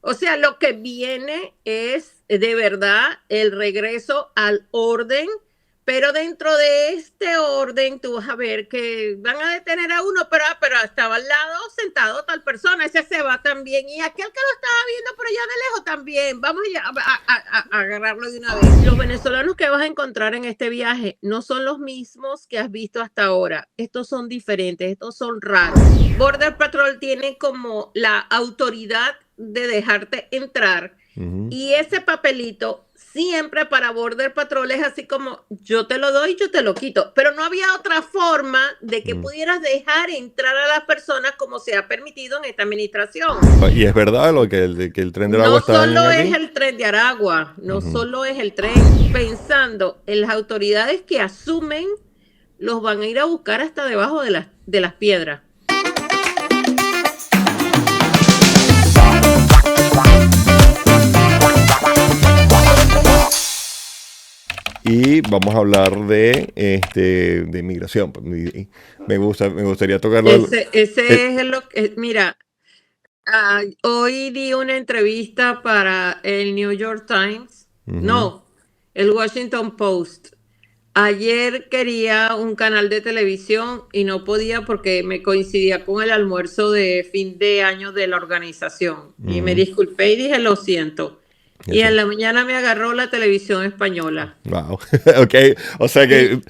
O sea, lo que viene es de verdad el regreso al orden, pero dentro de este orden tú vas a ver que van a detener a uno, pero estaba al lado sentado tal persona, ese se va también, y aquel que lo estaba viendo por allá de lejos también, vamos a agarrarlo de una vez. Los venezolanos que vas a encontrar en este viaje no son los mismos que has visto hasta ahora, estos son diferentes, estos son raros. Border Patrol tiene como la autoridad de dejarte entrar Ujú. y ese papelito siempre para Border Patrol es así como yo te lo doy, yo te lo quito, pero no había otra forma de que Mm. pudieras dejar entrar a las personas como se ha permitido en esta administración. Y es verdad lo que el tren del agua No está solo es aquí. el tren de Aragua, no Ujú. solo es el tren, pensando en las autoridades que asumen, los van a ir a buscar hasta debajo de las piedras. Y vamos a hablar de migración. Pues, me gustaría tocarlo. eh, Ese es lo que, mira, hoy di una entrevista para el New York Times, Ujú. no, el Washington Post. Ayer quería un canal de televisión y no podía porque me coincidía con el almuerzo de fin de año de la organización. Y me Ujú. disculpé y dije, lo siento. Y Eso. en la mañana me agarró la televisión española. Wow. Ok. O sea que.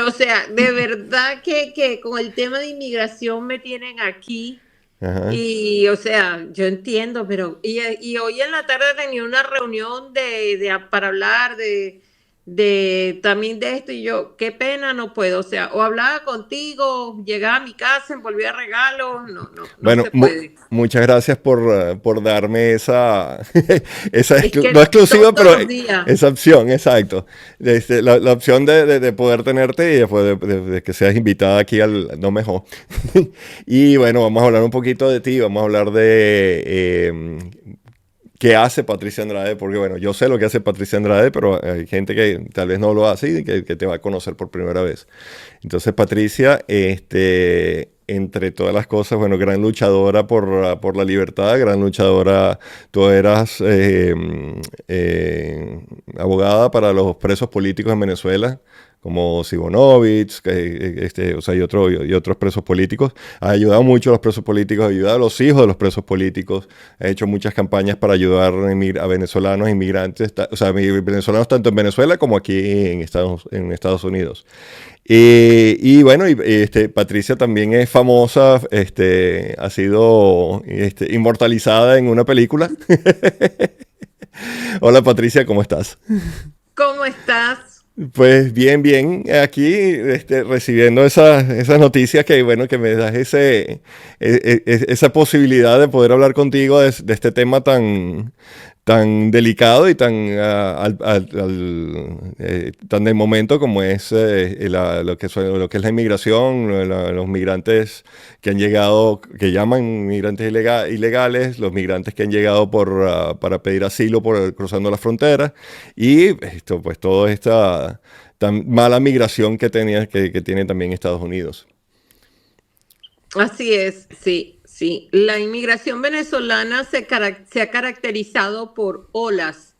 O sea, de verdad que con el tema de inmigración me tienen aquí. Ajá. Y, o sea, yo entiendo, pero y hoy en la tarde tenía una reunión para hablar de también de esto y yo, qué pena, no puedo, o sea, o hablaba contigo, llegaba a mi casa, envolvía regalos, no Bueno, se puede. muchas gracias por darme esa, Es no que exclusiva, todos pero los días, esa opción, exacto. La opción de poder tenerte y después de que seas invitada aquí al No Mejor. Y bueno, vamos a hablar un poquito de ti, vamos a hablar de qué hace Patricia Andrade, porque bueno, yo sé lo que hace Patricia Andrade, pero hay gente que tal vez no lo hace y que te va a conocer por primera vez. Entonces, Patricia, entre todas las cosas, bueno, gran luchadora por la libertad, gran luchadora, tú eras abogada para los presos políticos en Venezuela, como Sibonovich, o sea, y otros presos políticos. Ha ayudado mucho a los presos políticos, ha ayudado a los hijos de los presos políticos, ha hecho muchas campañas para ayudar a venezolanos, inmigrantes, o sea, venezolanos tanto en Venezuela como aquí en Estados Unidos. Y bueno, Patricia también es famosa, ha sido inmortalizada en una película. Hola Patricia, ¿cómo estás? ¿cómo estás? Pues bien, bien, aquí recibiendo esas noticias que, bueno, que me das esa posibilidad de poder hablar contigo de este tema tan delicado y tan de momento como es lo que es la inmigración, los migrantes que han llegado, que llaman migrantes ilegales, los migrantes que han llegado para pedir asilo cruzando la frontera y esto, pues toda esta tan mala migración que tiene también Estados Unidos. Así es, sí, sí. La inmigración venezolana se ha caracterizado por olas.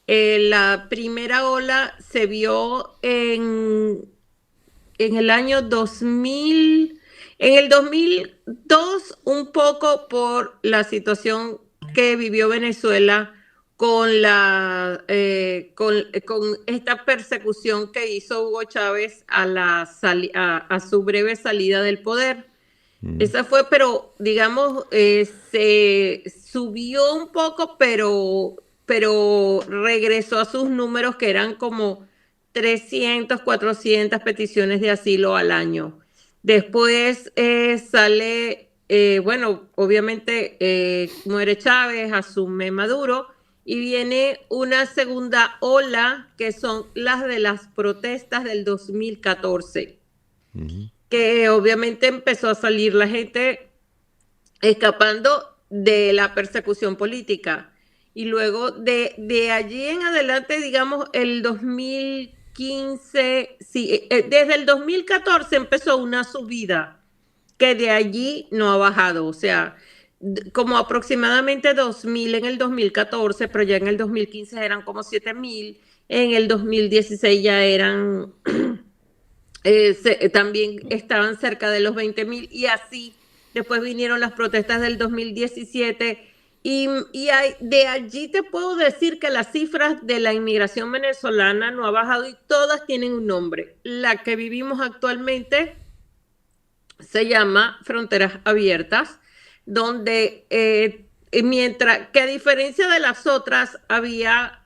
La primera ola se vio en el año 2000, en el 2002, un poco por la situación que vivió Venezuela con esta persecución que hizo Hugo Chávez a su breve salida del poder. Mm. Esa fue, pero digamos, se subió un poco, pero regresó a sus números que eran como 300, 400 peticiones de asilo al año. Después sale, bueno, obviamente muere Chávez, asume Maduro y viene una segunda ola que son las de las protestas del 2014, Mm. que obviamente empezó a salir la gente escapando de la persecución política. Y luego de allí en adelante, digamos, el 2015, sí, desde el 2014 empezó una subida que de allí no ha bajado. O sea, como aproximadamente 2.000 en el 2014, pero ya en el 2015 eran como 7.000, en el 2016 ya eran, también estaban cerca de los 20.000 y así. Después vinieron las protestas del 2017 de allí te puedo decir que las cifras de la inmigración venezolana no ha bajado y todas tienen un nombre. La que vivimos actualmente se llama Fronteras Abiertas, donde mientras que a diferencia de las otras había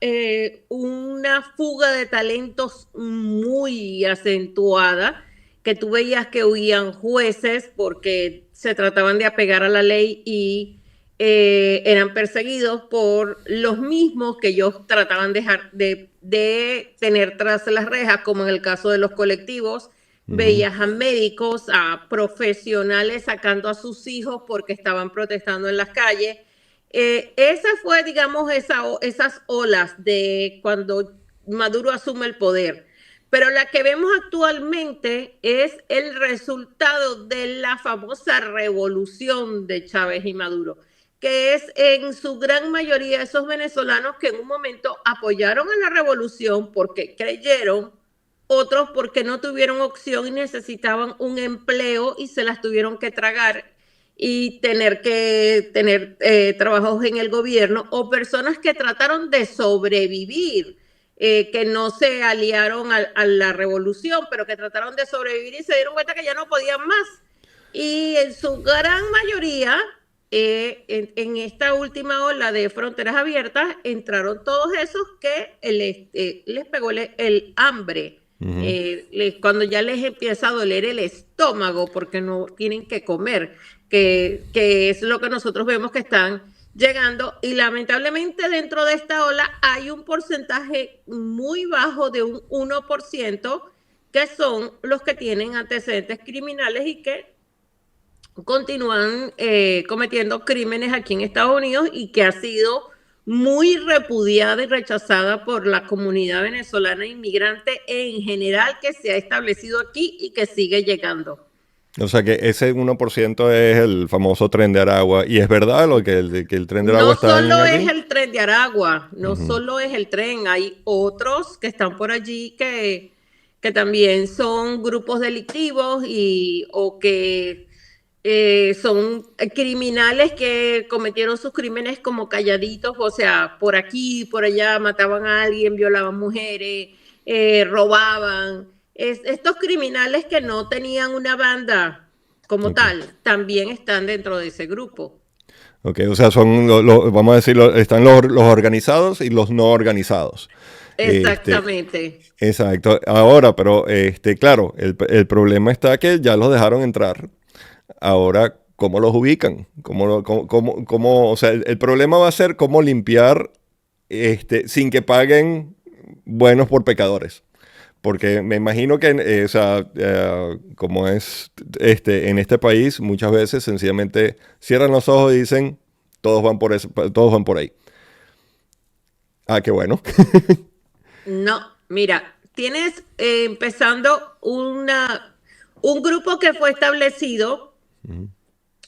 una fuga de talentos muy acentuada, que tú veías que huían jueces porque se trataban de apegar a la ley y eran perseguidos por los mismos que ellos trataban de tener tras las rejas, como en el caso de los colectivos. Ujú. Veías a médicos, a profesionales sacando a sus hijos porque estaban protestando en las calles. Esa fue, digamos, esas olas de cuando Maduro asume el poder. Pero la que vemos actualmente es el resultado de la famosa revolución de Chávez y Maduro, que es en su gran mayoría esos venezolanos que en un momento apoyaron a la revolución porque creyeron, otros porque no tuvieron opción y necesitaban un empleo y se las tuvieron que tragar y tener que tener trabajos en el gobierno, o personas que trataron de sobrevivir, que no se aliaron a la revolución, pero que trataron de sobrevivir y se dieron cuenta que ya no podían más. Y en su gran mayoría, en esta última ola de fronteras abiertas, entraron todos esos que les pegó el hambre, Ujú. cuando ya les empieza a doler el estómago porque no tienen que comer, que es lo que nosotros vemos que están llegando. Y lamentablemente dentro de esta ola hay un porcentaje muy bajo de un 1% que son los que tienen antecedentes criminales y que continúan cometiendo crímenes aquí en Estados Unidos y que ha sido muy repudiada y rechazada por la comunidad venezolana inmigrante en general que se ha establecido aquí y que sigue llegando. O sea que ese 1% es el famoso tren de Aragua. ¿Y es verdad lo que el tren de Aragua No está solo es aquí? el tren de Aragua, no Ujú. solo es el tren, hay otros que están por allí que también son grupos delictivos o que son criminales que cometieron sus crímenes como calladitos, o sea, por aquí, por allá, mataban a alguien, violaban mujeres, robaban. Estos criminales que no tenían una banda como Ok. tal, también están dentro de ese grupo. Ok, o sea, son, vamos a decir, están los organizados y los no organizados. Este, Exactamente. exacto. Ahora, pero claro, el problema está que ya los dejaron entrar. Ahora, ¿cómo los ubican? O sea, el problema va a ser cómo limpiar sin que paguen buenos por pecadores. Porque me imagino que, o sea, como es en este país, muchas veces sencillamente cierran los ojos y dicen, todos van por eso, todos van por ahí. Ah, qué bueno. No, mira, tienes empezando un grupo que fue establecido Ujú.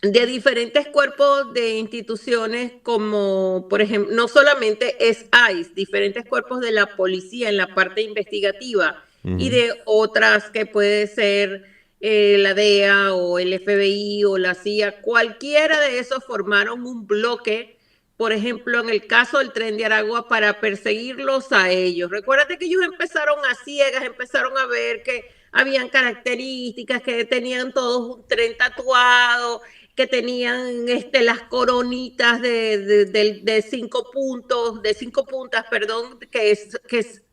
de diferentes cuerpos de instituciones como, por ejemplo, no solamente es ICE, diferentes cuerpos de la policía en la parte investigativa y Ujú. de otras que puede ser la DEA o el FBI o la CIA, cualquiera de esos formaron un bloque, por ejemplo, en el caso del Tren de Aragua, para perseguirlos a ellos. Recuérdate que ellos empezaron a ciegas, empezaron a ver que habían características, que tenían todos un tren tatuado, que tenían las coronitas de 5 puntos, de 5 puntas, perdón, que es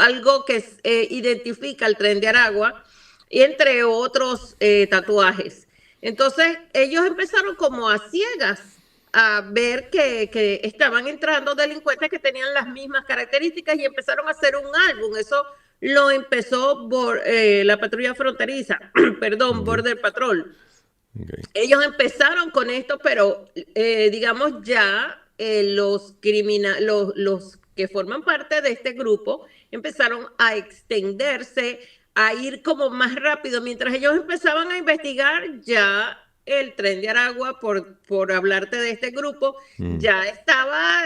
algo que identifica el Tren de Aragua, y entre otros tatuajes. Entonces, ellos empezaron como a ciegas a ver que estaban entrando delincuentes que tenían las mismas características y empezaron a hacer un álbum. Eso lo empezó la patrulla fronteriza, perdón, Ok, Border Patrol. ok. Ellos empezaron con esto, pero digamos ya los que forman parte de este grupo empezaron a extenderse, a ir como más rápido. Mientras ellos empezaban a investigar, ya el Tren de Aragua, por hablarte de este grupo, Mm, ya estaba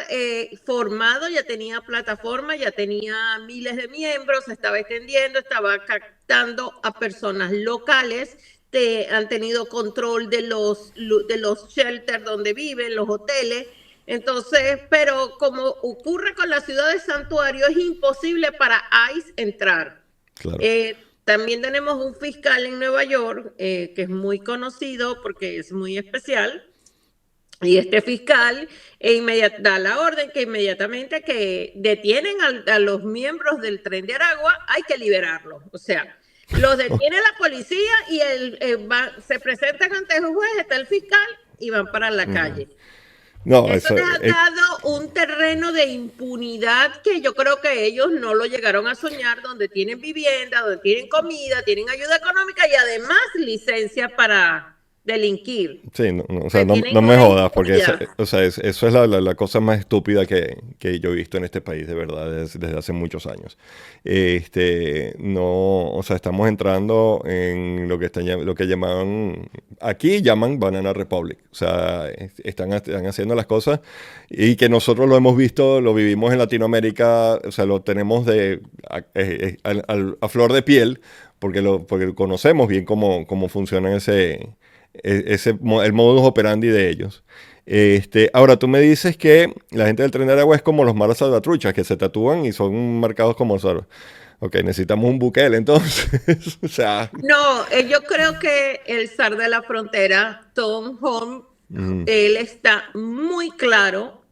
formado, ya tenía plataforma, ya tenía miles de miembros, se estaba extendiendo, estaba captando a personas locales, han tenido control de los shelters donde viven, los hoteles. Entonces, pero como ocurre con la ciudad de Santuario, es imposible para ICE entrar. claro. También tenemos un fiscal en Nueva York que es muy conocido porque es muy especial. Y este fiscal da la orden que inmediatamente que detienen a los miembros del Tren de Aragua, hay que liberarlos. O sea, los detiene la policía y se presentan ante el juez, está el fiscal y van para la Ujú. calle. No, Eso eso, les ha dado un terreno de impunidad que yo creo que ellos no lo llegaron a soñar, donde tienen vivienda, donde tienen comida, tienen ayuda económica y además licencia para delinquir. sí, o sea, Que no, tienen no me una jodas, porque impunidad. o sea, eso es la cosa más estúpida que yo he visto en este país, de verdad, desde hace muchos años. No, o sea, estamos entrando en lo que llamaban, aquí llaman Banana Republic. O sea, están haciendo las cosas y que nosotros lo hemos visto, lo vivimos en Latinoamérica, o sea, lo tenemos a flor de piel, porque conocemos bien cómo funciona el modus operandi de ellos. Ahora, tú me dices que la gente del Tren de Aragua es como los maras salvatruchas, que se tatúan y son marcados como zorros. Ok, necesitamos un Bukele entonces. O sea, No, yo creo que el zar de la frontera, Tom Holm, mm, él está muy claro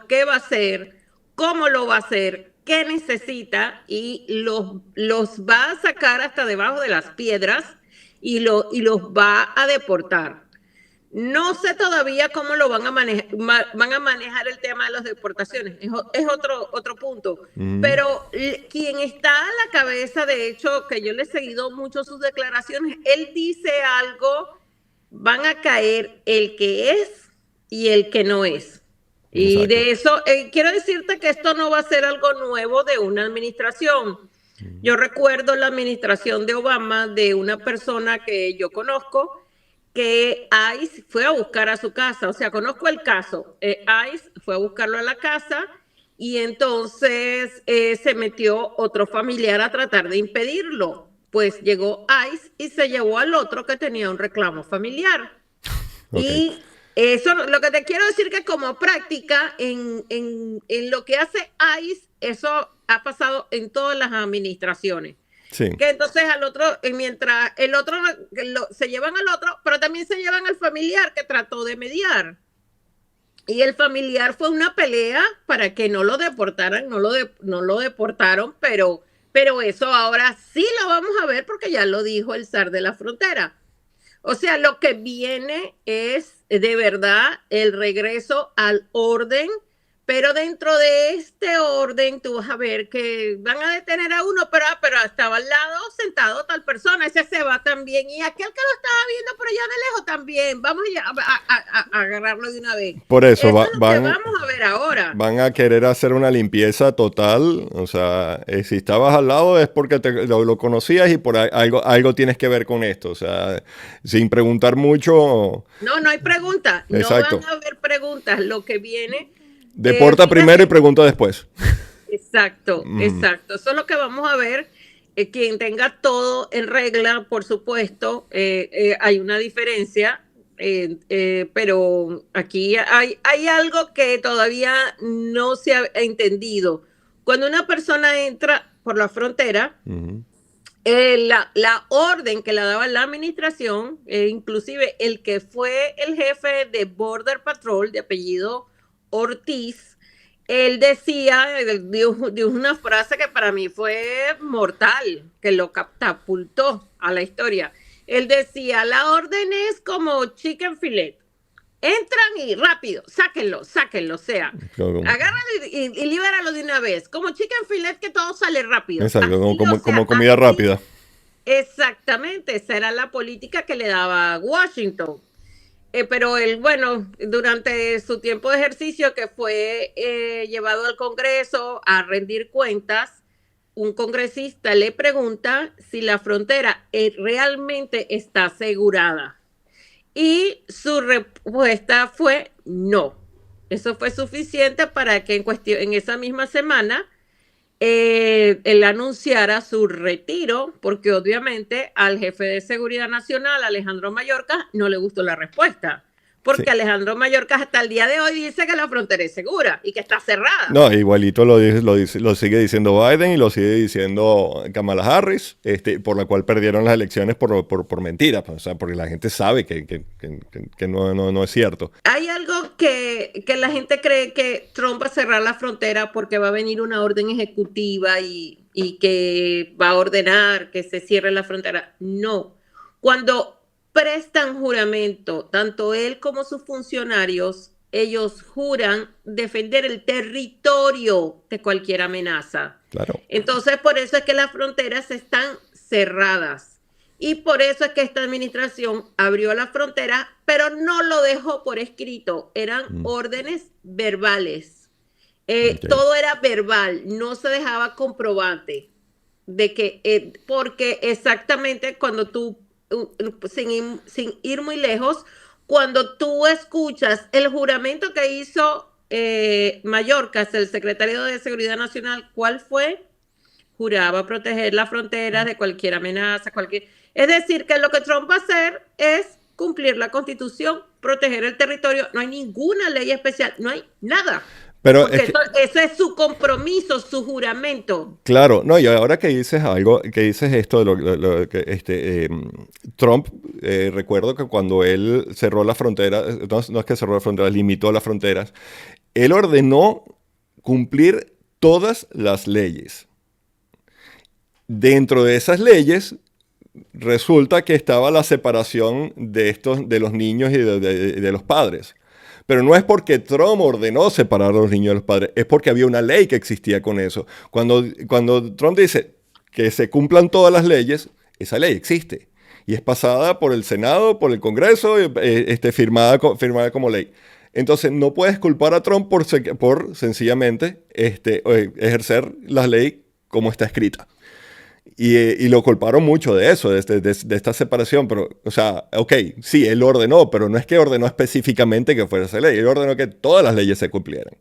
qué va a hacer, cómo lo va a hacer, qué necesita y los va a sacar hasta debajo de las piedras y los va a deportar. No sé todavía cómo lo van a manejar el tema de las deportaciones, es otro punto. mm, Pero quien está a la cabeza, de hecho, que yo le he seguido mucho sus declaraciones, él dice algo, van a caer el que es y el que no es. Y exacto. de eso, quiero decirte que esto no va a ser algo nuevo de una administración. Mm, Yo recuerdo la administración de Obama de una persona que yo conozco que ICE fue a buscar a su casa, o sea, conozco el caso, ICE fue a buscarlo a la casa y entonces se metió otro familiar a tratar de impedirlo, pues llegó ICE y se llevó al otro que tenía un reclamo familiar. ok, Y eso, lo que te quiero decir que como práctica en lo que hace ICE, eso ha pasado en todas las administraciones sí, que entonces al otro, mientras el otro se llevan al otro, pero también se llevan al familiar que trató de mediar. Y el familiar fue una pelea para que no lo deportaran, no lo deportaron, pero eso ahora sí lo vamos a ver porque ya lo dijo el zar de la frontera. O sea, lo que viene es de verdad el regreso al orden, pero dentro de este orden tú vas a ver que van a detener a uno, pero estaba al lado sentado tal persona, ese se va también, y aquel que lo estaba viendo por allá de lejos también, vamos a agarrarlo de una vez. por eso Eso es lo que vamos a ver ahora. van a querer hacer una limpieza total. O sea, si estabas al lado es porque lo conocías y algo tienes que ver con esto. O sea, sin preguntar mucho. No, no hay preguntas, no van Exacto. a haber preguntas, lo que viene, Deporta primero y fíjate. pregunta después. Exacto, Mm, exacto. Eso es lo que vamos a ver. Quien tenga todo en regla, por supuesto, hay una diferencia, pero aquí hay algo que todavía no se ha entendido. Cuando una persona entra por la frontera, mm, la orden que le daba la administración, inclusive el que fue el jefe de Border Patrol de apellido Ortiz, él decía, dio una frase que para mí fue mortal, que lo catapultó a la historia. Él decía, la orden es como chicken filet. Entran y rápido, sáquenlo, o sea, como- agárralo y libéralo de una vez. Como chicken filet que todo sale rápido. exacto, Así, o sea, como comida así. rápida. Exactamente, esa era la política que le daba Washington. Pero él, bueno, durante su tiempo de ejercicio que fue llevado al Congreso a rendir cuentas, un congresista le pregunta si la frontera realmente está asegurada. Y su respuesta fue no. Eso fue suficiente para que en esa misma semana él anunciara su retiro, porque obviamente al jefe de Seguridad Nacional, Alejandro Mayorkas, no le gustó la respuesta. Sí. Porque Alejandro Mayorkas hasta el día de hoy dice que la frontera es segura y que está cerrada. No, igualito lo sigue diciendo Biden y lo sigue diciendo Kamala Harris, por la cual perdieron las elecciones por mentira, pues, o sea, porque la gente sabe que no es cierto. Hay algo que la gente cree que Trump va a cerrar la frontera porque va a venir una orden ejecutiva y que va a ordenar que se cierre la frontera. No. Cuando prestan juramento, tanto él como sus funcionarios, ellos juran defender el territorio de cualquier amenaza. Claro. Entonces, por eso es que las fronteras están cerradas. Y por eso es que esta administración abrió la frontera, pero no lo dejó por escrito. Eran órdenes verbales. Okay. Todo era verbal, no se dejaba comprobante de que, porque exactamente cuando tú, sin ir muy lejos, cuando tú escuchas el juramento que hizo Mayorkas, el secretario de Seguridad Nacional, ¿cuál fue? Juraba proteger las fronteras de cualquier amenaza, cualquier... Es decir, que lo que Trump va a hacer es cumplir la Constitución, proteger el territorio. No hay ninguna ley especial, no hay nada. Pero porque eso es su compromiso, su juramento. Claro, no, y ahora que dices algo, que dices esto de lo que Trump, recuerdo que cuando él cerró la frontera, no es que cerró la frontera, limitó las fronteras, él ordenó cumplir todas las leyes. Dentro de esas leyes, resulta que estaba la separación de los niños y de los padres. Pero no es porque Trump ordenó separar a los niños de los padres, es porque había una ley que existía con eso. Cuando Trump dice que se cumplan todas las leyes, esa ley existe. Y es pasada por el Senado, por el Congreso, firmada como ley. Entonces no puedes culpar a Trump por sencillamente ejercer la ley como está escrita. Y lo culparon mucho de eso, de esta separación, pero, o sea, ok, sí, él ordenó, pero no es que ordenó específicamente que fuera esa ley, él ordenó que todas las leyes se cumplieran.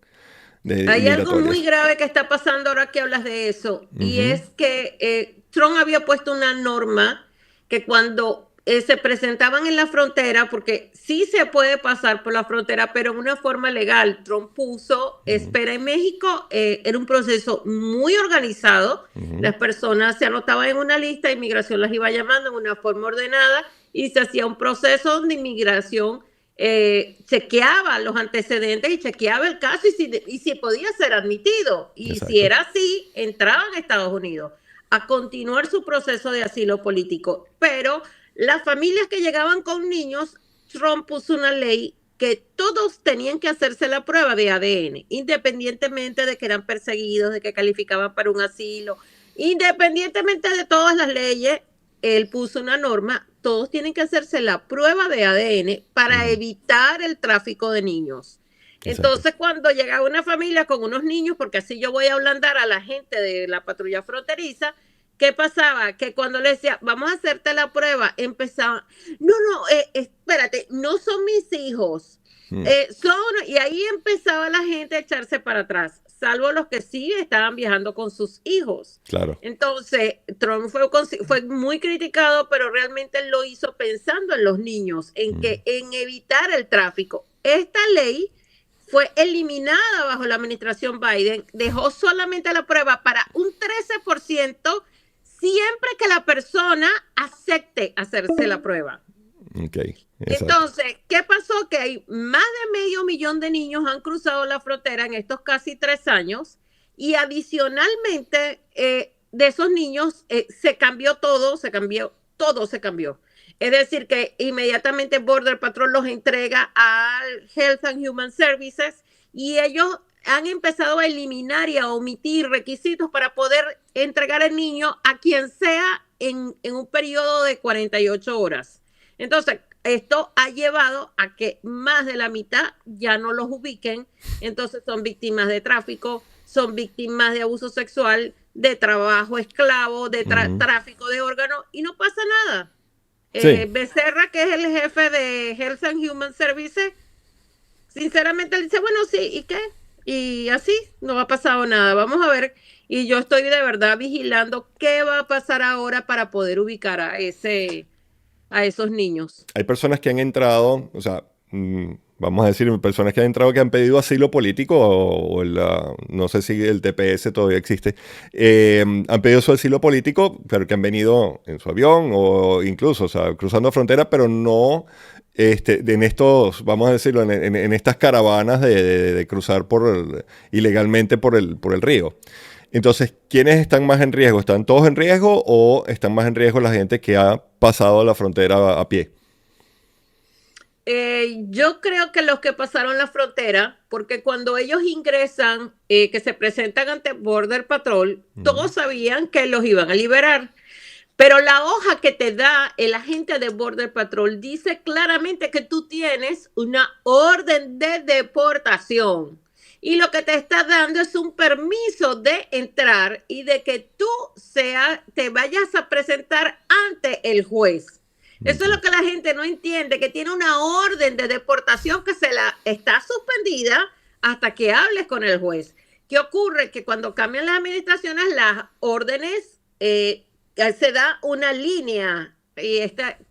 Hay algo muy grave que está pasando ahora que hablas de eso, y es que Trump había puesto una norma que cuando se presentaban en la frontera, porque sí se puede pasar por la frontera, pero en una forma legal. Trump puso espera en México, era un proceso muy organizado. Las personas se anotaban en una lista, inmigración las iba llamando en una forma ordenada y se hacía un proceso donde inmigración chequeaba los antecedentes y chequeaba el caso y si podía ser admitido. Y Exacto. si era así, entraban a Estados Unidos a continuar su proceso de asilo político. Pero las familias que llegaban con niños, Trump puso una ley que todos tenían que hacerse la prueba de ADN, independientemente de que eran perseguidos, de que calificaban para un asilo, independientemente de todas las leyes. Él puso una norma, todos tienen que hacerse la prueba de ADN para evitar el tráfico de niños. Exacto. Entonces, cuando llegaba una familia con unos niños, porque así yo voy a ablandar a la gente de la patrulla fronteriza, ¿qué pasaba? Que cuando le decía, vamos a hacerte la prueba, empezaban, no, espérate, no son mis hijos. Y ahí empezaba la gente a echarse para atrás, salvo los que sí estaban viajando con sus hijos. Claro. Entonces, Trump fue muy criticado, pero realmente él lo hizo pensando en los niños, en evitar el tráfico. Esta ley fue eliminada bajo la administración Biden, dejó solamente la prueba para un 13%, siempre que la persona acepte hacerse la prueba. Okay, entonces, ¿qué pasó? Que hay más de 500,000 de niños han cruzado la frontera en estos casi 3 años y adicionalmente de esos niños se cambió. Es decir, que inmediatamente Border Patrol los entrega al Health and Human Services y ellos han empezado a eliminar y a omitir requisitos para poder entregar el niño a quien sea en un periodo de 48 horas. Entonces, esto ha llevado a que más de la mitad ya no los ubiquen. Entonces, son víctimas de tráfico, son víctimas de abuso sexual, de trabajo esclavo, de tráfico de órganos y no pasa nada. Sí, Becerra, que es el jefe de Health and Human Services, sinceramente él dice, bueno, sí, ¿y qué? Y así, no ha pasado nada. Vamos a ver. Y yo estoy de verdad vigilando qué va a pasar ahora para poder ubicar a esos niños. hay personas que han entrado, o sea, vamos a decir, personas que han entrado que han pedido asilo político no sé si el TPS todavía existe, han pedido su asilo político, pero que han venido en su avión o incluso, o sea, cruzando frontera, pero no en estos, vamos a decirlo, en estas caravanas de cruzar ilegalmente por el río. Entonces, ¿quiénes están más en riesgo? ¿Están todos en riesgo o están más en riesgo la gente que ha pasado la frontera a pie? Yo creo que los que pasaron la frontera, porque cuando ellos ingresan, que se presentan ante Border Patrol, Ujú. todos sabían que los iban a liberar. Pero la hoja que te da el agente de Border Patrol dice claramente que tú tienes una orden de deportación. Y lo que te está dando es un permiso de entrar y de que tú te vayas a presentar ante el juez. Eso es Ok. lo que la gente no entiende, que tiene una orden de deportación que se la está suspendida hasta que hables con el juez. ¿Qué ocurre? Que cuando cambian las administraciones, las órdenes se da una línea y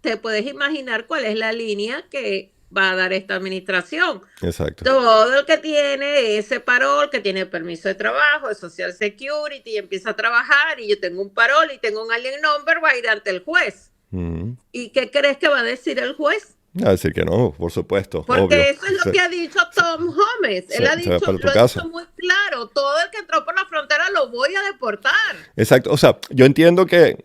te puedes imaginar cuál es la línea que va a dar esta administración. Exacto. Todo el que tiene ese parol, que tiene permiso de trabajo, de Social Security, y empieza a trabajar, y yo tengo un parol y tengo un alien number, va a ir ante el juez. Ujú. ¿Y qué crees que va a decir el juez? A decir que no, por supuesto, obvio. Porque eso es lo que ha dicho Tom Holmes. Él Se va para tu lo ha dicho casa. muy claro. Todo el que entró por la frontera lo voy a deportar. Exacto. O sea, yo entiendo que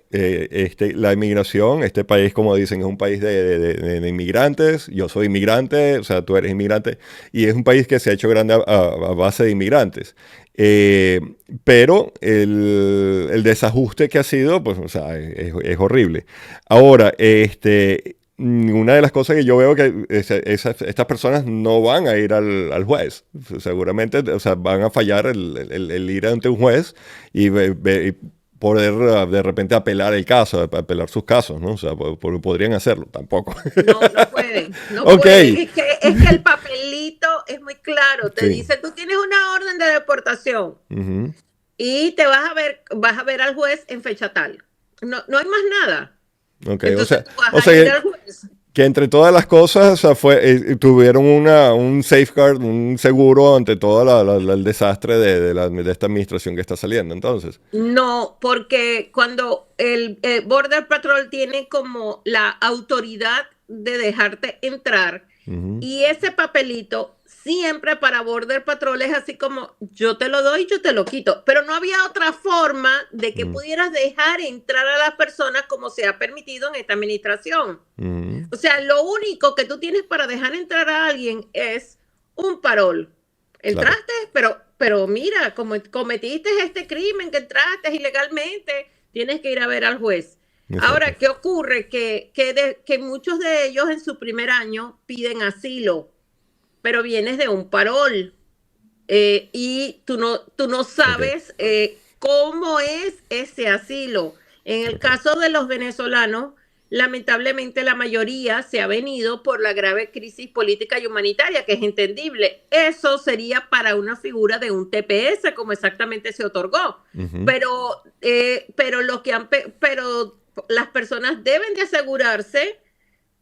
la inmigración, este país, como dicen, es un país de inmigrantes. Yo soy inmigrante, o sea, tú eres inmigrante. Y es un país que se ha hecho grande a base de inmigrantes. Eh, pero el desajuste que ha sido, pues, o sea, es horrible. Ahora, una de las cosas que yo veo que estas personas no van a ir al juez. Seguramente, o sea, van a fallar el ir ante un juez y y poder de repente apelar el caso, apelar sus casos, ¿no? O sea, podrían hacerlo, tampoco. No, no pueden, no Ok, pueden. Es que el papelito es muy claro. Te sí. dice, tú tienes una orden de deportación Ujú. y vas a ver al juez en fecha tal. No, no hay más nada. Ok, Entonces tú vas o a ir sea, al juez. que entre todas las cosas, o sea, tuvieron un safeguard, un seguro ante todo el desastre de esta administración que está saliendo, entonces. No, porque cuando el Border Patrol tiene como la autoridad de dejarte entrar Ujú. y ese papelito siempre para Border Patrol es así como yo te lo doy, yo te lo quito, pero no había otra forma de que Ujú. pudieras dejar entrar a las personas como se ha permitido en esta administración. Ujú. O sea, lo único que tú tienes para dejar entrar a alguien es un parol. Claro, Entraste, pero mira, como cometiste este crimen, que entraste ilegalmente, tienes que ir a ver al juez. exacto. Ahora, ¿qué ocurre? Que muchos de ellos en su primer año piden asilo, pero vienes de un parol y tú no Ok, sabes cómo es ese asilo. En el ok. caso de los venezolanos, lamentablemente la mayoría se ha venido por la grave crisis política y humanitaria, que es entendible. Eso sería para una figura de un TPS, como exactamente se otorgó. Ujú. Pero pero las personas deben de asegurarse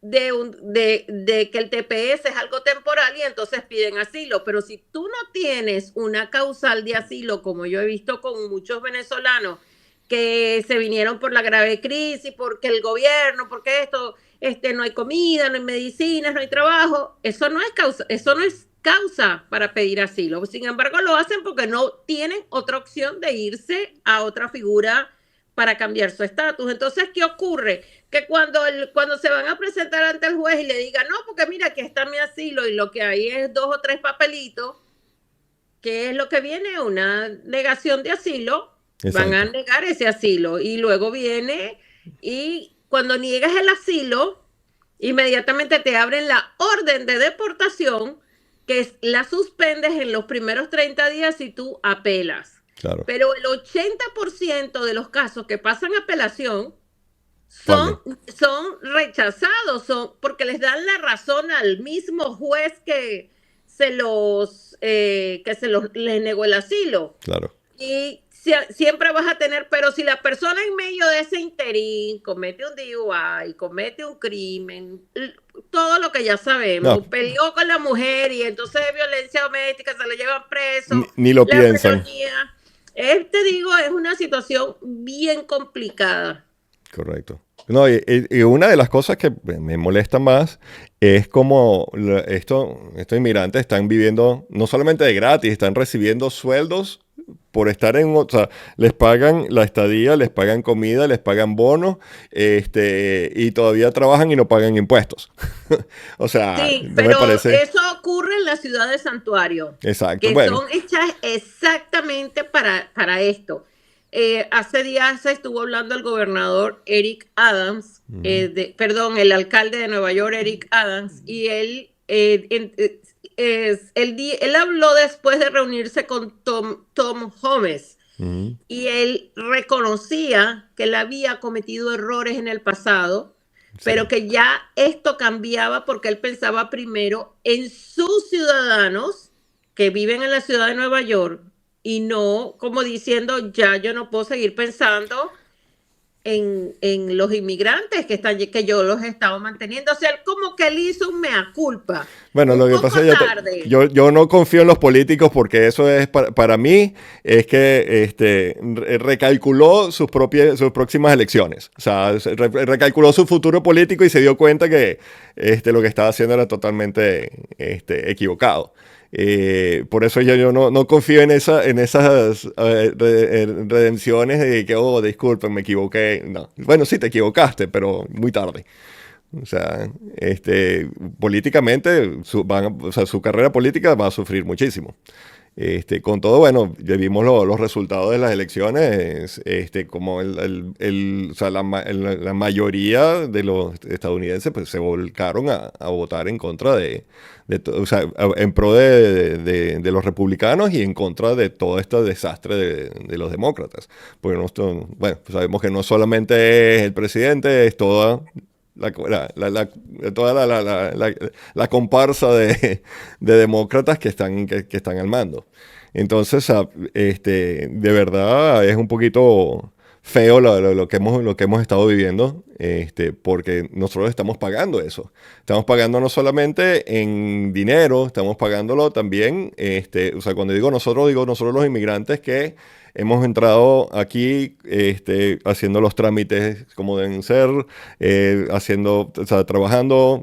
de que el TPS es algo temporal y entonces piden asilo. Pero si tú no tienes una causal de asilo, como yo he visto con muchos venezolanos que se vinieron por la grave crisis, porque el gobierno, porque no hay comida, no hay medicinas, no hay trabajo, eso no es causa para pedir asilo. Sin embargo, lo hacen porque no tienen otra opción de irse a otra figura para cambiar su estatus. Entonces, ¿qué ocurre? Que cuando se van a presentar ante el juez y le digan, no, porque mira, aquí está mi asilo y lo que hay es 2 o 3 papelitos, ¿qué es lo que viene? Una negación de asilo, van a Exacto. negar ese asilo y luego viene y cuando niegas el asilo, inmediatamente te abren la orden de deportación la suspendes en los primeros 30 días si tú apelas. Claro. Pero el 80% de los casos que pasan apelación son, ¿Cuál? son rechazados, son, porque les dan la razón al mismo juez que se los les negó el asilo. Claro. Y siempre vas a tener, pero si la persona en medio de ese interín comete un DUI, comete un crimen, todo lo que ya No, sabemos, peleó con la mujer y entonces de violencia doméstica se lo llevan preso, ni lo la piensan. felonía, te digo, es una situación bien complicada. Correcto. No, y una de las cosas que me molesta más es como estos inmigrantes están viviendo no solamente de gratis, están recibiendo sueldos por estar o sea, les pagan la estadía, les pagan comida, les pagan bonos, y todavía trabajan y no pagan impuestos. O sea, Sí, no me pero parece eso ocurre en la ciudad de Santuario, exacto. que Bueno, son hechas exactamente para esto. Hace días estuvo hablando el gobernador Eric Adams, ujú, perdón, el alcalde de Nueva York, Eric Adams, y él habló después de reunirse con Tom Holmes, ujú, y él reconocía que él había cometido errores en el pasado, pero sí. que ya esto cambiaba porque él pensaba primero en sus ciudadanos que viven en la ciudad de Nueva York y no como diciendo, ya yo no puedo seguir pensando en los inmigrantes que yo los he estado manteniendo. O sea, él como que él hizo un mea culpa, Bueno, lo un que poco pasa es que tarde. yo no confío en los políticos porque eso es para mí es que recalculó sus próximas elecciones. O sea, recalculó su futuro político y se dio cuenta que lo que estaba haciendo era totalmente equivocado. Por eso yo no confío en esas redenciones de que, oh, disculpen, me equivoqué. No. Bueno, sí, te equivocaste, pero muy tarde. O sea, políticamente, o sea, su carrera política va a sufrir muchísimo. Con todo, bueno, ya vimos los resultados de las elecciones, como o sea, la mayoría de los estadounidenses pues, se volcaron a votar en contra o sea, en pro de los republicanos y en contra de todo este desastre de los demócratas. Porque bueno, pues sabemos que no solamente es el presidente, es toda la comparsa de demócratas que están al mando. Entonces, de verdad es un poquito feo lo que hemos estado viviendo, porque nosotros estamos pagando eso. Estamos pagando no solamente en dinero, estamos pagándolo también, o sea, cuando digo nosotros los inmigrantes que hemos entrado aquí haciendo los trámites como deben ser, o sea, trabajando,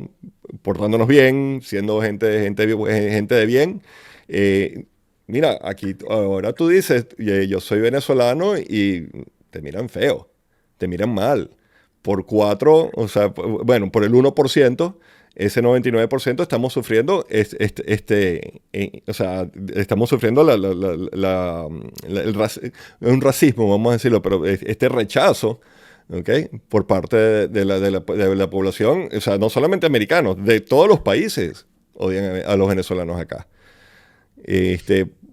portándonos bien, siendo gente de bien. Eh, Mira, aquí ahora tú dices, yo soy venezolano y te miran feo, te miran mal. Por cuatro, o sea, bueno, por el 1%, ese 99% estamos sufriendo, o sea, estamos sufriendo un racismo, vamos a decirlo, pero este rechazo, ¿ok? Por parte de la población, o sea, no solamente americanos, de todos los países odian a los venezolanos acá.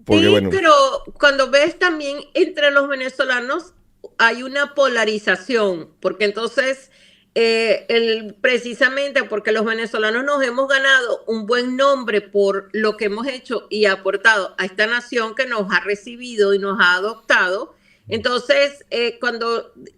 Porque Sí, bueno, pero cuando ves también entre los venezolanos hay una polarización, porque entonces, precisamente porque los venezolanos nos hemos ganado un buen nombre por lo que hemos hecho y aportado a esta nación que nos ha recibido y nos ha adoptado, entonces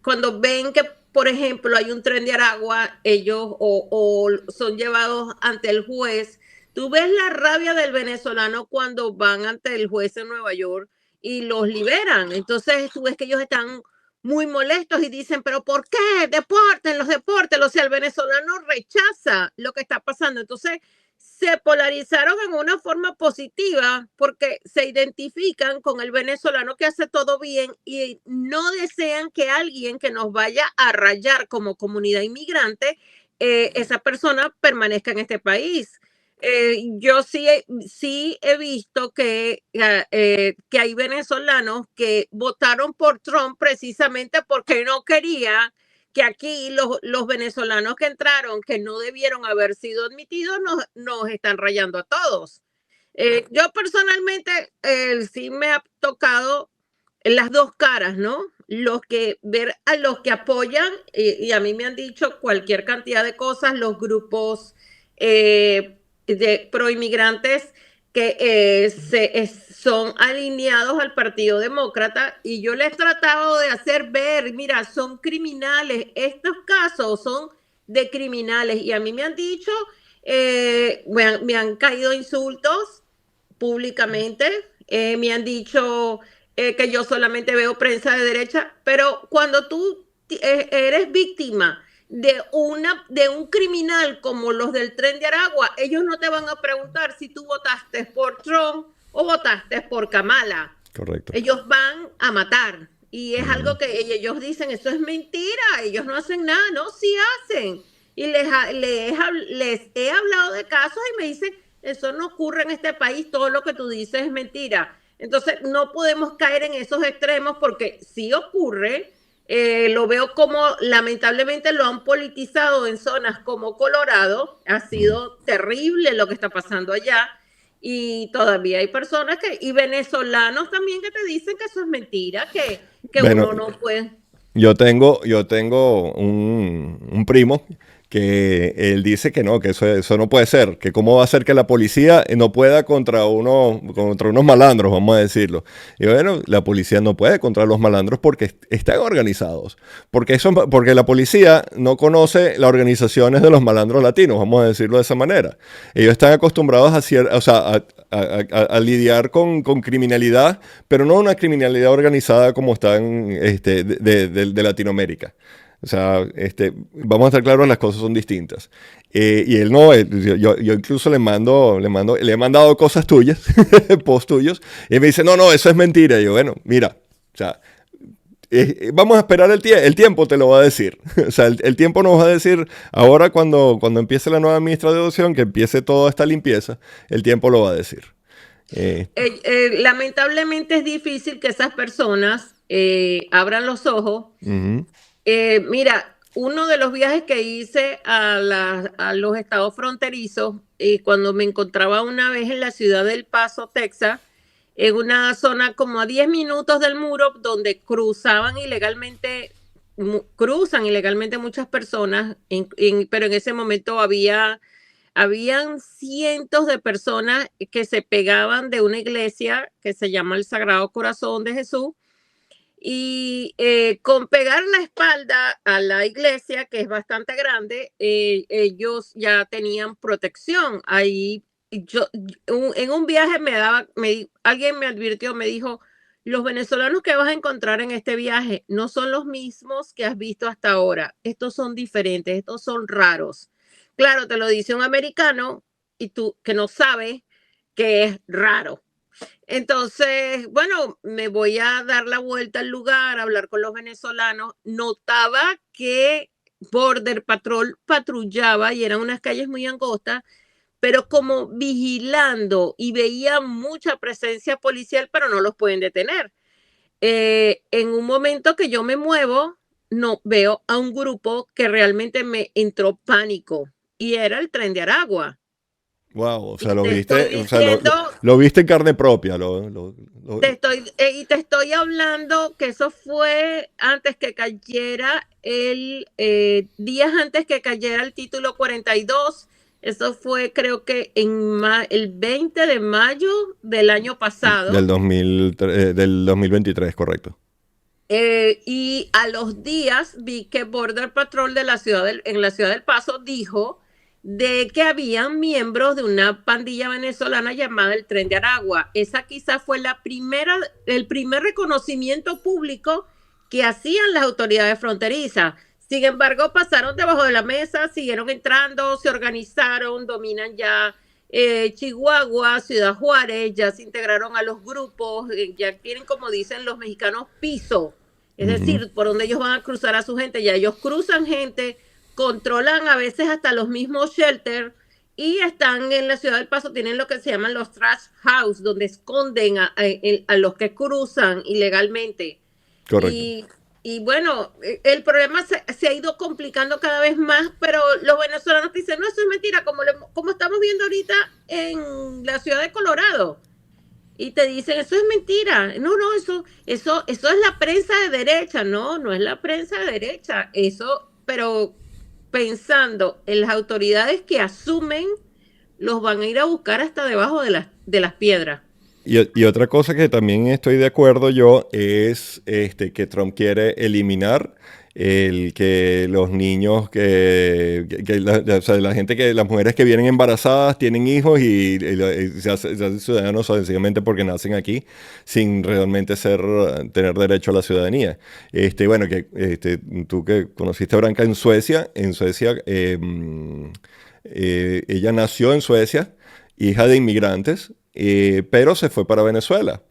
cuando ven que, por ejemplo, hay un tren de Aragua, ellos o son llevados ante el juez. Tú ves la rabia del venezolano cuando van ante el juez en Nueva York y los liberan. Entonces tú ves que ellos están muy molestos y dicen, pero ¿por qué? Deporten, los deportes. O sea, el venezolano rechaza lo que está pasando. Entonces se polarizaron en una forma positiva porque se identifican con el venezolano que hace todo bien y no desean que alguien que nos vaya a rayar como comunidad inmigrante, esa persona permanezca en este país. Yo sí he visto que hay venezolanos que votaron por Trump precisamente porque no quería que aquí los venezolanos que entraron, que no debieron haber sido admitidos, nos están rayando a todos. Yo personalmente sí me ha tocado las dos caras, ¿no? ver a los que apoyan, y a mí me han dicho cualquier cantidad de cosas, los grupos de proinmigrantes que son alineados al Partido Demócrata, y yo les he tratado de hacer ver, mira, son criminales, estos casos son de criminales, y a mí me han dicho, me han caído insultos públicamente, me han dicho que yo solamente veo prensa de derecha, pero cuando tú eres víctima de un criminal como los del Tren de Aragua, ellos no te van a preguntar si tú votaste por Trump o votaste por Kamala. Correcto. Ellos van a matar. Y es algo que ellos dicen, eso es mentira, ellos no hacen nada, no, sí hacen. Y les he hablado de casos y me dicen, eso no ocurre en este país, todo lo que tú dices es mentira. Entonces no podemos caer en esos extremos porque sí ocurre. Lo veo como lamentablemente lo han politizado en zonas como Colorado. Ha sido terrible lo que está pasando allá, y todavía hay personas y venezolanos también, que te dicen que eso es mentira, que Bueno, uno no puede. yo tengo un primo que él dice que no, que eso no puede ser, que cómo va a ser que la policía no pueda contra unos malandros, vamos a decirlo. Y bueno, la policía no puede contra los malandros porque están organizados, porque la policía no conoce las organizaciones de los malandros latinos, vamos a decirlo de esa manera. Ellos están acostumbrados a lidiar con criminalidad, pero no una criminalidad organizada como están de Latinoamérica. O sea, vamos a estar claros, las cosas son distintas. Y él no, yo incluso le he mandado cosas tuyas, post tuyos, y me dice, no, eso es mentira. Y yo, bueno, mira, o sea, vamos a esperar el tiempo te lo va a decir. O sea, el tiempo nos va a decir, ahora cuando empiece la nueva administración, que empiece toda esta limpieza, el tiempo lo va a decir. Lamentablemente es difícil que esas personas abran los ojos. Uh-huh. Mira, uno de los viajes que hice a los estados fronterizos, cuando me encontraba una vez en la ciudad del Paso, Texas, en una zona como a 10 minutos del muro, donde cruzan ilegalmente muchas personas, pero en ese momento habían cientos de personas que se pegaban de una iglesia que se llama el Sagrado Corazón de Jesús. Y con pegar la espalda a la iglesia, que es bastante grande, ellos ya tenían protección. Ahí en un viaje alguien me advirtió, me dijo, los venezolanos que vas a encontrar en este viaje no son los mismos que has visto hasta ahora. Estos son diferentes, estos son raros. Claro, te lo dice un americano y tú que no sabes que es raro. Entonces, bueno, me voy a dar la vuelta al lugar, a hablar con los venezolanos. Notaba que Border Patrol patrullaba y eran unas calles muy angostas, pero como vigilando, y veía mucha presencia policial, pero no los pueden detener. En un momento que yo me muevo, no veo a un grupo que realmente me entró pánico, y era el Tren de Aragua. Wow, o sea, Y te estoy diciendo, lo viste en carne propia. te estoy hablando que eso fue antes que cayera días antes que cayera el título 42. Eso fue, creo que el 20 de mayo del año pasado. Del 2023, correcto. Y a los días vi que Border Patrol en la ciudad del Paso dijo de que habían miembros de una pandilla venezolana llamada el Tren de Aragua. Esa quizás fue el primer reconocimiento público que hacían las autoridades fronterizas. Sin embargo, pasaron debajo de la mesa, siguieron entrando, se organizaron, dominan ya Chihuahua, Ciudad Juárez, ya se integraron a los grupos, ya tienen, como dicen los mexicanos, piso. Es decir, por donde ellos van a cruzar a su gente, ya ellos cruzan gente, controlan a veces hasta los mismos shelters, y están en la ciudad del Paso, tienen lo que se llaman los trash house, donde esconden a los que cruzan ilegalmente. Correcto. Y bueno, el problema se ha ido complicando cada vez más, pero los venezolanos dicen, no, eso es mentira, como estamos viendo ahorita en la ciudad de Colorado. y te dicen, eso es mentira. No, no, eso es la prensa de derecha. No, no es la prensa de derecha. Eso, pero pensando en las autoridades que asumen, los van a ir a buscar hasta debajo de las piedras. Y otra cosa que también estoy de acuerdo yo es que Trump quiere eliminar el que los niños, o sea, la gente las mujeres que vienen embarazadas tienen hijos y se hacen ciudadanos sencillamente porque nacen aquí sin realmente tener derecho a la ciudadanía. Bueno, tú que conociste a Branca en Suecia, ella nació en Suecia, hija de inmigrantes, pero se fue para Venezuela.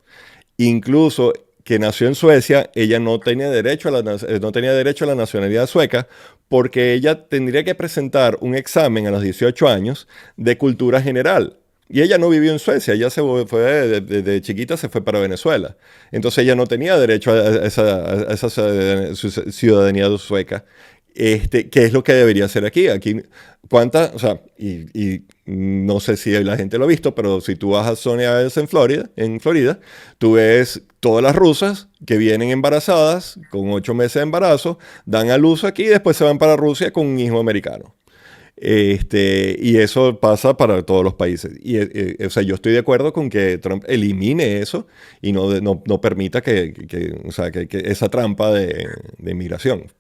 Incluso que nació en Suecia, ella no tenía derecho no tenía derecho a la nacionalidad sueca porque ella tendría que presentar un examen a los 18 años de cultura general. Y ella no vivió en Suecia, ella fue de chiquita se fue para Venezuela. Entonces ella no tenía derecho a esa ciudadanía sueca. ¿Qué es lo que debería hacer aquí? Aquí, o sea, y no sé si la gente lo ha visto, pero si tú vas a Sony Isles en Florida, tú ves todas las rusas que vienen embarazadas con 8 meses de embarazo, dan a luz aquí y después se van para Rusia con un hijo americano. Y eso pasa para todos los países. O sea, yo estoy de acuerdo con que Trump elimine eso y no permita o sea, que esa trampa de inmigración.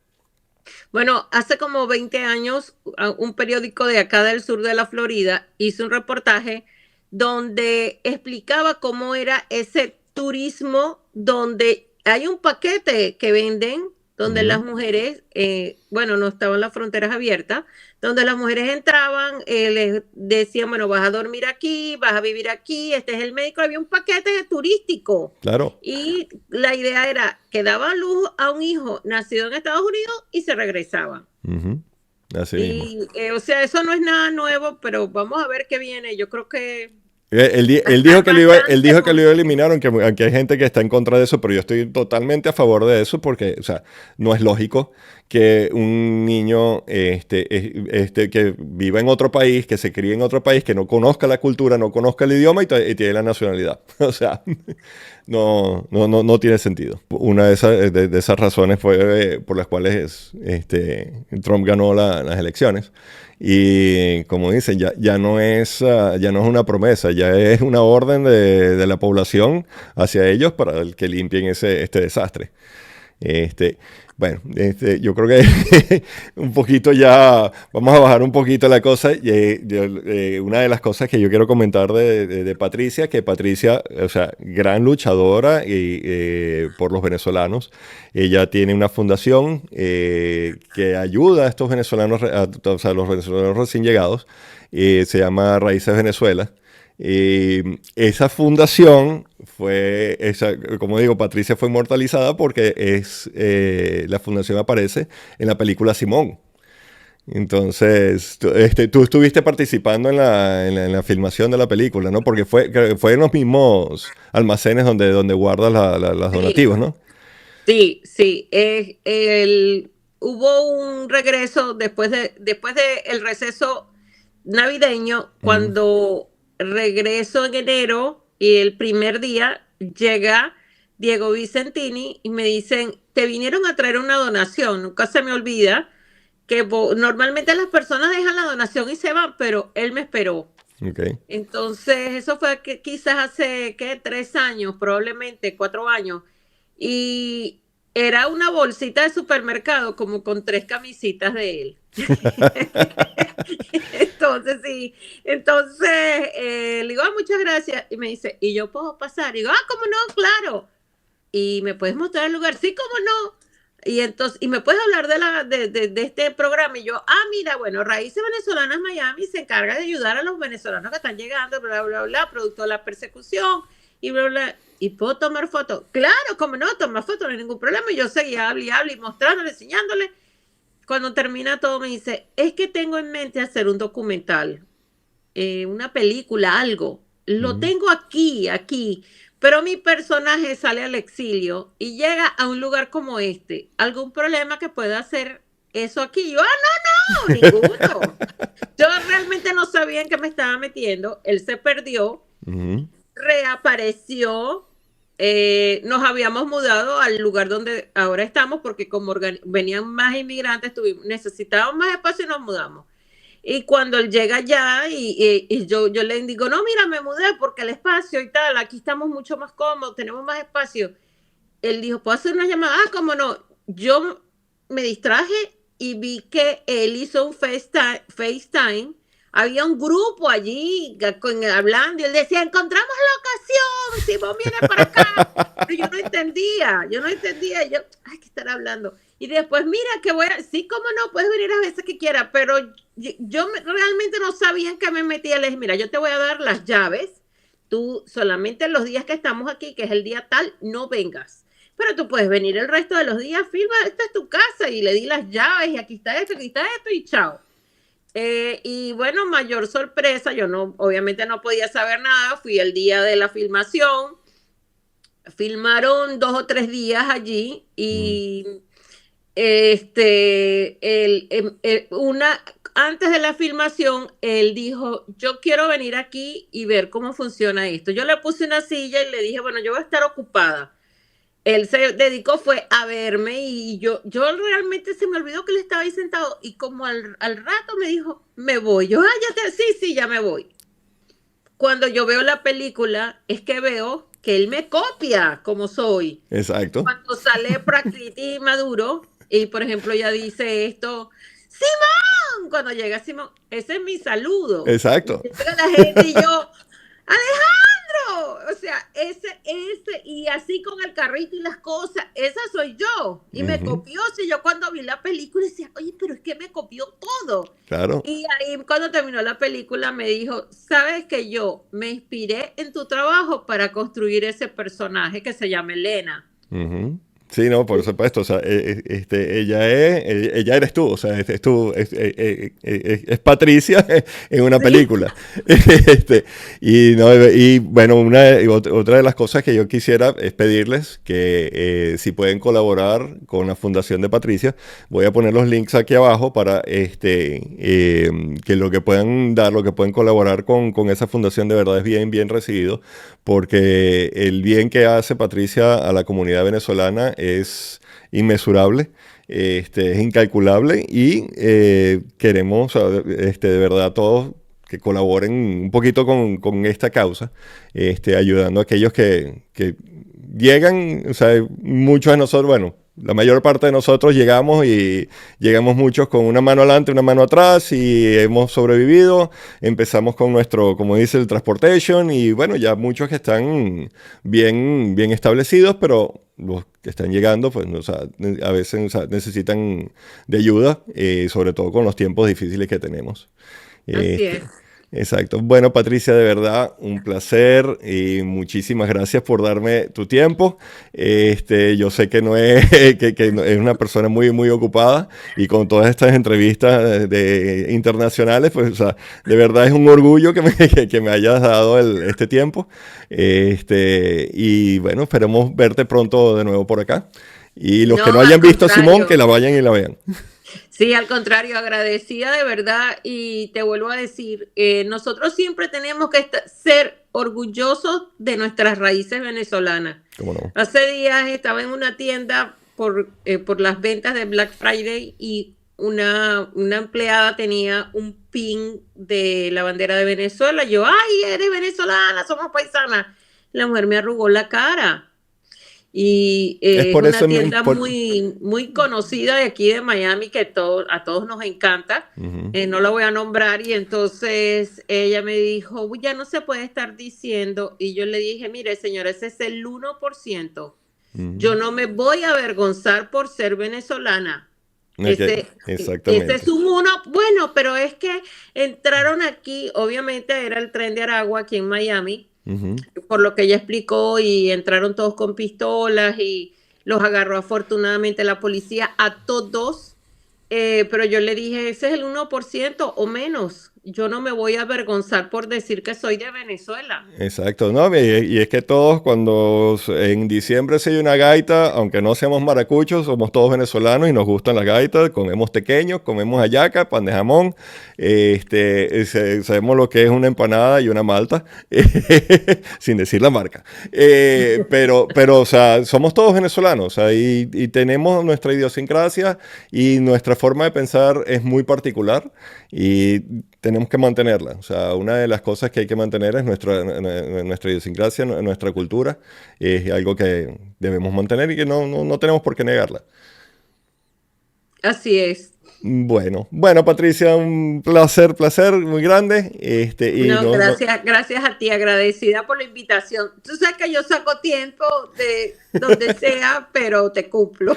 Bueno, hace como 20 años, un periódico de acá del sur de la Florida hizo un reportaje donde explicaba cómo era ese turismo donde hay un paquete que venden, donde las Ujú. mujeres, bueno, no estaban las fronteras abiertas, donde las mujeres entraban, les decían, bueno, vas a dormir aquí, vas a vivir aquí, este es el médico, había un paquete turístico. Claro. Y la idea era que daba luz a un hijo nacido en Estados Unidos y se regresaba. Ujú. Así mismo. Y, o sea, eso no es nada nuevo, pero vamos a ver qué viene. Yo creo que Él dijo hay que él bastante. dijo que lo iba a eliminar, aunque hay gente que está en contra de eso, pero yo estoy totalmente a favor de eso porque, o sea, no es lógico que un niño que viva en otro país, que se críe en otro país, que no conozca la cultura, no conozca el idioma y tiene la nacionalidad. O sea, no tiene sentido. Una de esas razones fue por las cuales Trump ganó las elecciones. Y como dicen, ya ya no es una promesa, ya es una orden de la población hacia ellos para que limpien este desastre. Este, bueno, yo creo que un poquito ya, vamos a bajar un poquito la cosa. Una de las cosas que yo quiero comentar de Patricia, que Patricia, o sea, gran luchadora por los venezolanos. Ella tiene una fundación que ayuda a estos venezolanos, o sea, los venezolanos recién llegados. Se llama Raíces Venezuela. Esa fundación como digo, Patricia fue inmortalizada porque la fundación aparece en la película Simón. Entonces, tú estuviste participando en la filmación de la película, ¿no? Porque fue en los mismos almacenes donde guardas las Sí, donativos, ¿no? sí, sí. Hubo un regreso después de el receso navideño, Ujú. cuando regreso en enero y el primer día llega Diego Vicentini y me dicen, te vinieron a traer una donación, nunca se me olvida que normalmente las personas dejan la donación y se van, pero él me esperó. Ok. Entonces, eso fue que quizás hace, ¿qué? 3 años, probablemente 4 años. Y era una bolsita de supermercado como con 3 camisitas de él. Entonces, sí. Entonces, le digo, muchas gracias. Y me dice, ¿y yo puedo pasar? Y digo, ¿cómo no? Claro. ¿Y me puedes mostrar el lugar? Sí, ¿cómo no? Y entonces, ¿y me puedes hablar de este programa? Y yo, mira, bueno, Raíces Venezolanas Miami se encarga de ayudar a los venezolanos que están llegando, bla, bla, bla, producto de la persecución, y bla, bla. ¿Y puedo tomar fotos? Claro, como no, tomar fotos, no hay ningún problema. Y yo seguía, hable y mostrándole, enseñándole. Cuando termina todo, me dice, es que tengo en mente hacer un documental, una película, algo. Lo Ujú. tengo aquí, pero mi personaje sale al exilio y llega a un lugar como este. ¿Algún problema que pueda hacer eso aquí? Yo, no, ninguno. Yo realmente no sabía en qué me estaba metiendo. Él se perdió. Ujú. reapareció. Nos habíamos mudado al lugar donde ahora estamos porque como venían más inmigrantes, necesitábamos más espacio y nos mudamos. Y cuando él llega allá y yo le digo, no, mira, me mudé porque el espacio y tal, aquí estamos mucho más cómodos, tenemos más espacio. Él dijo, ¿puedo hacer una llamada? Ah, cómo no. Yo me distraje y vi que él hizo un FaceTime. Había un grupo allí hablando y él decía, encontramos la ocasión, si vos vienes para acá. Pero yo no entendía, yo, ay, ¿qué estará hablando? Y después, mira, que sí, cómo no, puedes venir a veces que quieras, pero realmente no sabía en qué me metía. Le dije, mira, yo te voy a dar las llaves, tú solamente los días que estamos aquí, que es el día tal, no vengas. Pero tú puedes venir el resto de los días, firma, esta es tu casa, y le di las llaves, y aquí está esto, y chao. Y bueno, mayor sorpresa, yo no, obviamente no podía saber nada, fui el día de la filmación, filmaron 2 o 3 días allí, y antes de la filmación, él dijo, yo quiero venir aquí y ver cómo funciona esto. Yo le puse una silla y le dije, bueno, yo voy a estar ocupada. Él se dedicó fue a verme y yo realmente se me olvidó que él estaba ahí sentado y como al rato me dijo, me voy. Yo, sí, ya me voy. Cuando yo veo la película es que veo que él me copia como soy. Exacto. Cuando sale Prakriti Maduro y por ejemplo ella dice esto, Simón, cuando llega Simón, ese es mi saludo. Exacto. Y llega la gente y yo, Alejandro, o sea, y así con el carrito y las cosas, esa soy yo. Y me copió, si yo cuando vi la película decía, oye, pero es que me copió todo. Claro. Y ahí cuando terminó la película me dijo, sabes que yo me inspiré en tu trabajo para construir ese personaje que se llama Elena. Sí, no, por supuesto, o sea, ella eres tú, o sea, es Patricia en una película. Y bueno, otra de las cosas que yo quisiera es pedirles que si pueden colaborar con la Fundación de Patricia, voy a poner los links aquí abajo para que lo que puedan dar, lo que pueden colaborar con esa fundación de verdad es bien, bien recibido, porque el bien que hace Patricia a la comunidad venezolana es inmesurable, es incalculable y queremos de verdad todos que colaboren un poquito con esta causa, ayudando a aquellos que llegan, o sea, muchos de nosotros, bueno, la mayor parte de nosotros llegamos y llegamos muchos con una mano adelante, una mano atrás y hemos sobrevivido. Empezamos con nuestro, como dice, el transportation y bueno, ya muchos que están bien, bien establecidos, pero los que están llegando, pues o sea, a veces o sea, necesitan de ayuda, sobre todo con los tiempos difíciles que tenemos. Así es. Exacto. Bueno, Patricia, de verdad, un placer y muchísimas gracias por darme tu tiempo. Yo sé que no es, que no- es una persona muy, muy ocupada y con todas estas entrevistas internacionales, pues, o sea, de verdad es un orgullo que me hayas dado este tiempo. Y bueno, esperemos verte pronto de nuevo por acá. Y los que no No, al hayan visto a Simón, contrario. que la vayan y la vean. Sí, al contrario, agradecida de verdad y te vuelvo a decir, nosotros siempre tenemos que ser orgullosos de nuestras raíces venezolanas. ¿Cómo no? Hace días estaba en una tienda por las ventas de Black Friday y una empleada tenía un pin de la bandera de Venezuela. Yo, ay, eres venezolana, somos paisanas. La mujer me arrugó la cara. Y Es es por una eso, tienda muy, muy conocida de aquí de Miami que a todos nos encanta. No la voy a nombrar y entonces ella me dijo, "Uy, ya no se puede estar diciendo". Y yo le dije, mire señora, ese es el 1%. Yo no me voy a avergonzar por ser venezolana. Ese es Exactamente. un uno, bueno, pero es que entraron aquí, obviamente era el tren de Aragua aquí en Miami, Ujú. por lo que ella explicó, y entraron todos con pistolas y los agarró afortunadamente la policía a todos pero yo le dije, ese es el 1% o menos. Yo no me voy a avergonzar por decir que soy de Venezuela. Exacto, ¿no? Y es que todos cuando en diciembre se oye una gaita, aunque no seamos maracuchos, somos todos venezolanos y nos gustan las gaitas, comemos tequeños, comemos hallaca, pan de jamón, sabemos lo que es una empanada y una malta, sin decir la marca. O sea, somos todos venezolanos, o sea, y tenemos nuestra idiosincrasia y nuestra forma de pensar es muy particular y tenemos que mantenerla. O sea, una de las cosas que hay que mantener es nuestra idiosincrasia, nuestra cultura. Es algo que debemos mantener y que no tenemos por qué negarla. Así es. Bueno, Patricia, un placer muy grande. Y No, gracias, gracias a ti, agradecida por la invitación. Tú sabes que yo saco tiempo de donde sea, pero te cumplo.